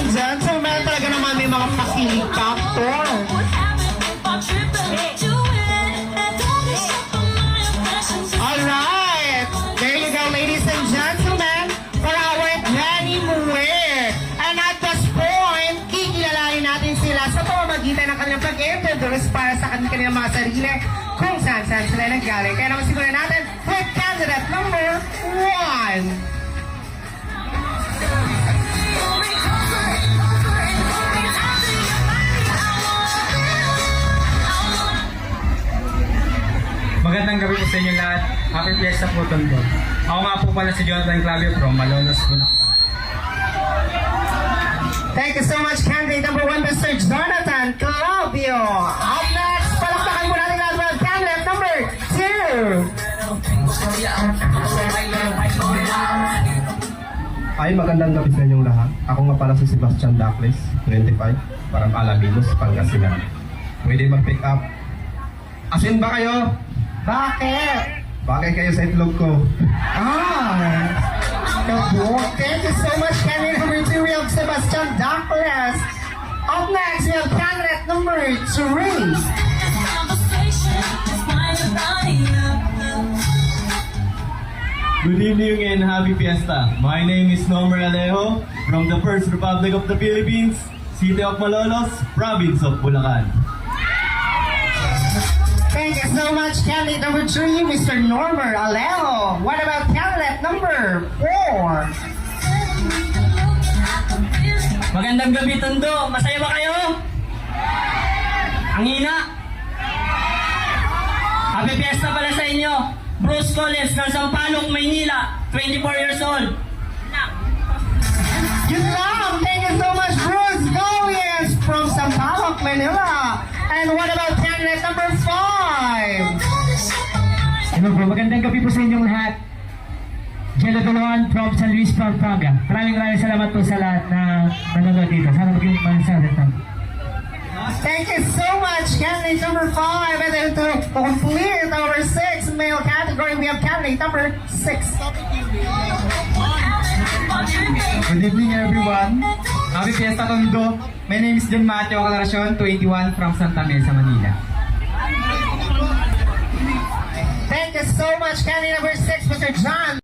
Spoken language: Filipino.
and gentlemen, talaga naman may mga pakilig factor. Alright, there you go, ladies and gentlemen, for our Granny Muir. And at this point, kikilalanin natin sila sa pamamagitan ng kanilang pag-introduce para sa kanilang mga sarili kung saan sila nanggaling. Kaya naman simulan natin with candidate number 1. Magandang gabi po sa inyo lahat. Happy Fiesta po, Tondo. Ako nga po pala si Jonathan Clavio from Malolos, Bulacan. Thank you so much, candidate number 1, Mr. Jonathan Clavio. Up next, palakpakan mo natin lahat ng candidate number 2. Ay, magandang gabi sa inyong lahat. Ako nga pala si Sebastian Dacles, 25, from Alaminos, Pangasinan. Pwede mag-pick up. Asin ba kayo? Bakit? Bagay kayo sa itlog ko. Thank you so much, candidate number 2. We have Sebastian Dacles. Up next, we have candidate number 3. Good evening and happy fiesta. My name is Nomer Alejo from the First Republic of the Philippines, City of Malolos, Province of Bulacan. Thank you so much, candidate number 3, Mr. Normer Alejo. What about candidate number 4? Magandang gabi, Tondo. Masaya ba kayo? Ang hina. Happy Fiesta pala sa inyo. Bruce Collins ng Sampaloc, Maynila. 24 years old. Good luck! Thank you so much, Bruce Goliath from Sampaloc, Manila. And what about candidate number 5? Hello po, magandang gabi po sa inyong lahat. Jello Dolawan from San Luis, Pampanga. Maraming salamat po sa lahat na nanonood dito. Sana maging masalit na. Thank you so much, candidate number 5. And then to complete our 6 male category, we have candidate number 6. Good evening everyone. Happy Fiesta, Tondo. My name is John Mateo Aclaracion, 21, from Santa Mesa, Manila. Thank you so much, candidate number 6, Mr. John.